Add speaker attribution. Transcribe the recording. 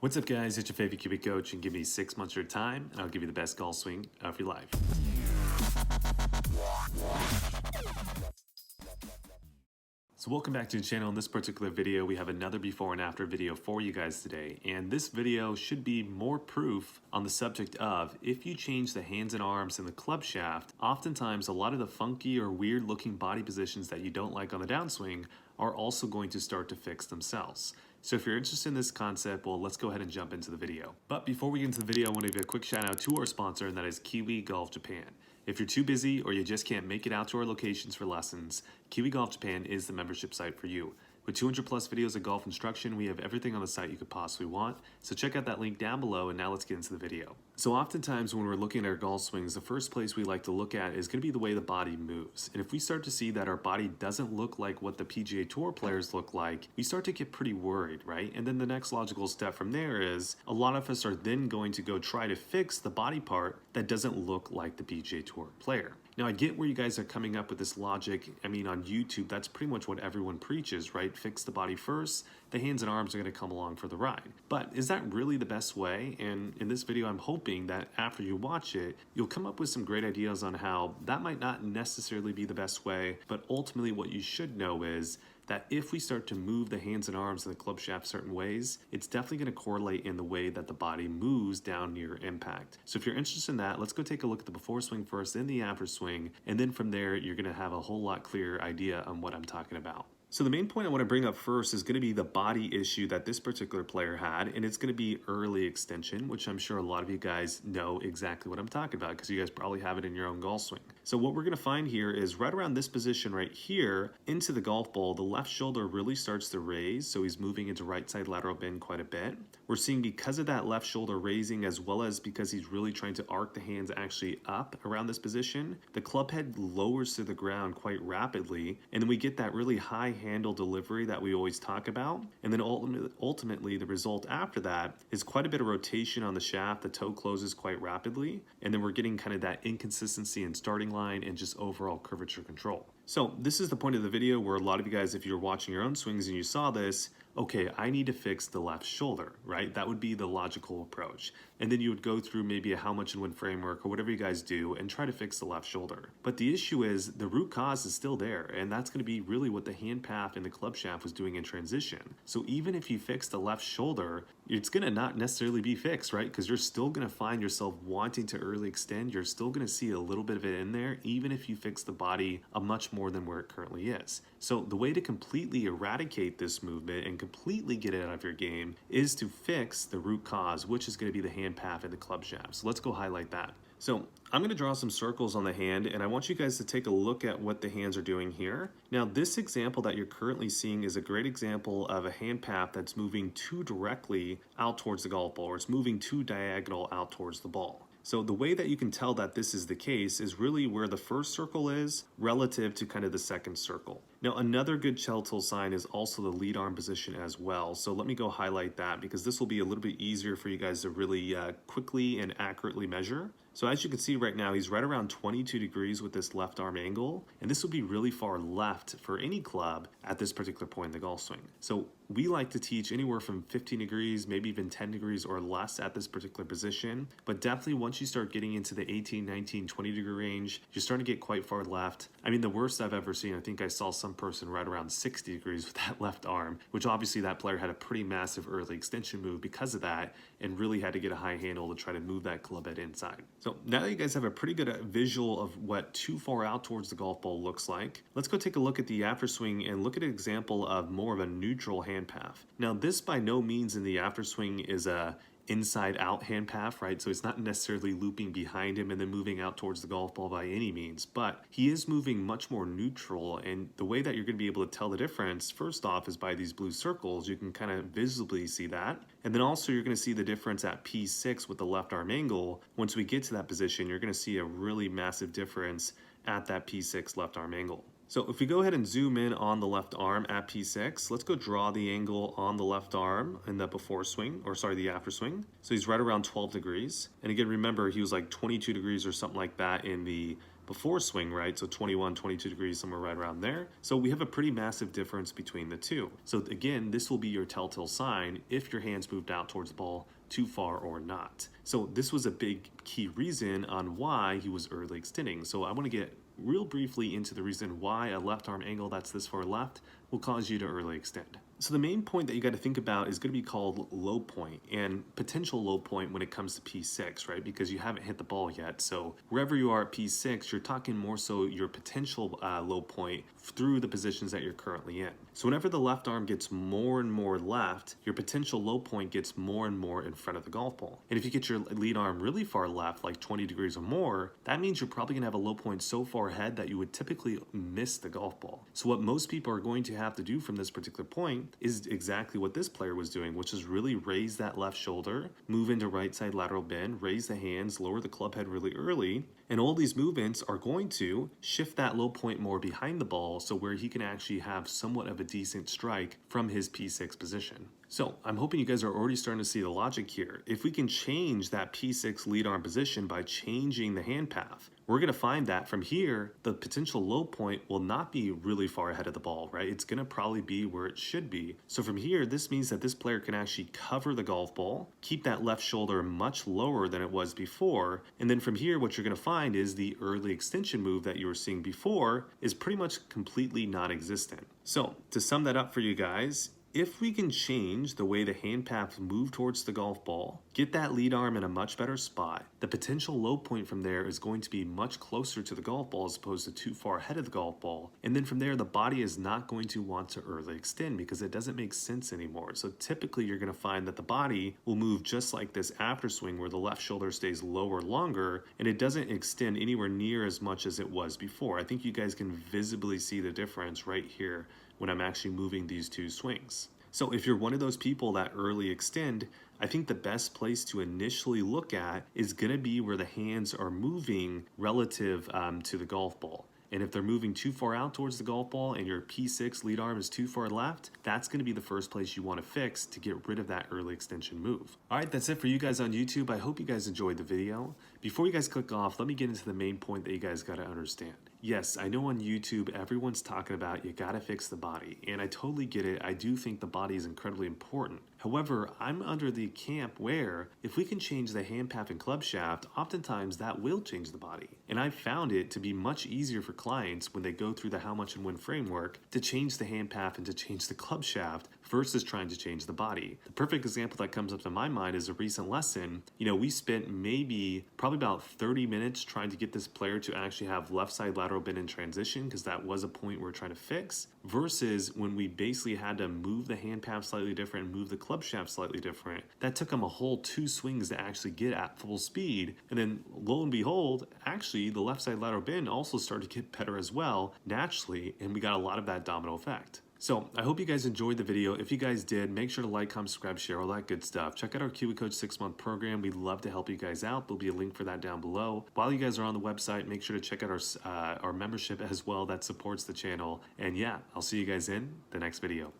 Speaker 1: What's up, guys? It's your favorite Kwiwi coach, and give me 6 months of your time, and I'll give you the best golf swing of your life. So welcome back to the channel. In this particular video, we have another before and after video for you guys today. And this video should be more proof on the subject of if you change the hands and arms in the club shaft, oftentimes a lot of the funky or weird looking body positions that you don't like on the downswing are also going to start to fix themselves. So if you're interested in this concept, well, let's go ahead and jump into the video. But before we get into the video, I want to give a quick shout out to our sponsor, and that is Kiwi Golf Japan. If you're too busy or you just can't make it out to our locations for lessons, Kiwi Golf Japan is the membership site for you. With 200 plus videos of golf instruction, we have everything on the site you could possibly want. So check out that link down below, and now let's get into the video. So oftentimes when we're looking at our golf swings, the first place we like to look at is going to be the way the body moves. And if we start to see that our body doesn't look like what the PGA Tour players look like, we start to get pretty worried, right? And then the next logical step from there is a lot of us are then going to go try to fix the body part that doesn't look like the PGA Tour player. Now, I get where you guys are coming up with this logic. I mean, on YouTube, that's pretty much what everyone preaches, right? Fix the body first, the hands and arms are going to come along for the ride. But is that really the best way? And in this video, I'm hoping that after you watch it, you'll come up with some great ideas on how that might not necessarily be the best way, but ultimately what you should know is that if we start to move the hands and arms and the club shaft certain ways, it's definitely going to correlate in the way that the body moves down near impact. So if you're interested in that, let's go take a look at the before swing first, then the after swing, and then from there, you're going to have a whole lot clearer idea on what I'm talking about. So the main point I want to bring up first is going to be the body issue that this particular player had, and it's going to be early extension, which I'm sure a lot of you guys know exactly what I'm talking about because you guys probably have it in your own golf swing. So what we're going to find here is right around this position right here into the golf ball, the left shoulder really starts to raise, so he's moving into right side lateral bend quite a bit. We're seeing because of that left shoulder raising, as well as because he's really trying to arc the hands actually up around this position, the club head lowers to the ground quite rapidly, and then we get that really high handle delivery that we always talk about. And then ultimately the result after that is quite a bit of rotation on the shaft. The toe closes quite rapidly, and then we're getting kind of that inconsistency in starting line and just overall curvature control. So this is the point of the video where a lot of you guys, if you're watching your own swings and you saw this, okay, I need to fix the left shoulder, right? That would be the logical approach. And then you would go through maybe a how much and when framework or whatever you guys do and try to fix the left shoulder. But the issue is the root cause is still there, and that's going to be really what the hand path and the club shaft was doing in transition. So even if you fix the left shoulder, it's going to not necessarily be fixed, right? Because you're still going to find yourself wanting to early extend. You're still going to see a little bit of it in there, even if you fix the body a much more than where it currently is. So the way to completely eradicate this movement and completely get it out of your game is to fix the root cause, which is going to be the hand path and the club shaft. So let's go highlight that. So I'm going to draw some circles on the hand, and I want you guys to take a look at what the hands are doing here. Now, this example that you're currently seeing is a great example of a hand path that's moving too directly out towards the golf ball, or it's moving too diagonal out towards the ball. So the way that you can tell that this is the case is really where the first circle is relative to kind of the second circle. Now, another good telltale sign is also the lead arm position as well. So let me go highlight that because this will be a little bit easier for you guys to really quickly and accurately measure. So as you can see right now, he's right around 22 degrees with this left arm angle, and this would be really far left for any club at this particular point in the golf swing. So we like to teach anywhere from 15 degrees, maybe even 10 degrees or less at this particular position, but definitely once you start getting into the 18, 19, 20 degree range, you're starting to get quite far left. I mean, the worst I've ever seen, I think I saw some person right around 60 degrees with that left arm, which obviously that player had a pretty massive early extension move because of that and really had to get a high handle to try to move that club head inside. So now that you guys have a pretty good visual of what too far out towards the golf ball looks like, let's go take a look at the after swing and look at an example of more of a neutral hand path. Now, this by no means in the after swing is a inside out hand path, right? So it's not necessarily looping behind him and then moving out towards the golf ball by any means, but he is moving much more neutral. And the way that you're going to be able to tell the difference, first off, is by these blue circles. You can kind of visibly see that. And then also you're going to see the difference at P6 with the left arm angle. Once we get to that position, you're going to see a really massive difference at that P6 left arm angle. So if we go ahead and zoom in on the left arm at P6, let's go draw the angle on the left arm in the before swing, or sorry, the after swing. So he's right around 12 degrees. And again, remember, he was like 22 degrees or something like that in the before swing, right? So 21, 22 degrees, somewhere right around there. So we have a pretty massive difference between the two. So again, this will be your telltale sign if your hands moved out towards the ball too far or not. So this was a big key reason on why he was early extending. So I want to get real briefly into the reason why a left arm angle that's this far left will cause you to early extend. So the main point that you got to think about is going to be called low point and potential low point when it comes to P6, right? Because you haven't hit the ball yet. So wherever you are at P6, you're talking more so your potential low point through the positions that you're currently in. So whenever the left arm gets more and more left, your potential low point gets more and more in front of the golf ball. And if you get your lead arm really far left, like 20 degrees or more, that means you're probably going to have a low point so far ahead that you would typically miss the golf ball. So what most people are going to have to do from this particular point is exactly what this player was doing, which is really raise that left shoulder, move into right side lateral bend, raise the hands, lower the club head really early. And all these movements are going to shift that low point more behind the ball, so where he can actually have somewhat of a decent strike from his P6 position. So I'm hoping you guys are already starting to see the logic here. If we can change that P6 lead arm position by changing the hand path, we're going to find that from here, the potential low point will not be really far ahead of the ball, right? It's going to probably be where it should be. So from here, this means that this player can actually cover the golf ball, keep that left shoulder much lower than it was before. And then from here, what you're going to find is the early extension move that you were seeing before is pretty much completely non-existent. So to sum that up for you guys, if we can change the way the hand paths move towards the golf ball, get that lead arm in a much better spot, the potential low point from there is going to be much closer to the golf ball as opposed to too far ahead of the golf ball. And then from there, the body is not going to want to early extend because it doesn't make sense anymore. So typically you're going to find that the body will move just like this after swing where the left shoulder stays lower longer and it doesn't extend anywhere near as much as it was before. I think you guys can visibly see the difference right here when I'm actually moving these two swings. So if you're one of those people that early extend, I think the best place to initially look at is going to be where the hands are moving relative to the golf ball. And if they're moving too far out towards the golf ball and your P6 lead arm is too far left, that's going to be the first place you want to fix to get rid of that early extension move. All right, that's it for you guys on YouTube. I hope you guys enjoyed the video. Before you guys click off, let me get into the main point that you guys got to understand. Yes, I know on YouTube, everyone's talking about you got to fix the body, and I totally get it. I do think the body is incredibly important. However, I'm under the camp where if we can change the hand path and club shaft, oftentimes that will change the body. And I've found it to be much easier for clients when they go through the how much and when framework to change the hand path and to change the club shaft versus trying to change the body. The perfect example that comes up to my mind is a recent lesson. You know, we spent probably about 30 minutes trying to get this player to actually have left side lateral bend in transition because that was a point we're trying to fix, versus when we basically had to move the hand path slightly different and move the club shaft slightly different. That took them a whole 2 swings to actually get at full speed. And then lo and behold, actually the left side lateral bend also started to get better as well naturally, and we got a lot of that domino effect. So I hope you guys enjoyed the video. If you guys did, make sure to like, comment, subscribe, share, all that good stuff. Check out our Kiwi Coach 6-month program. We'd love to help you guys out. There'll be a link for that down below. While you guys are on the website, make sure to check out our membership as well that supports the channel. And yeah, I'll see you guys in the next video.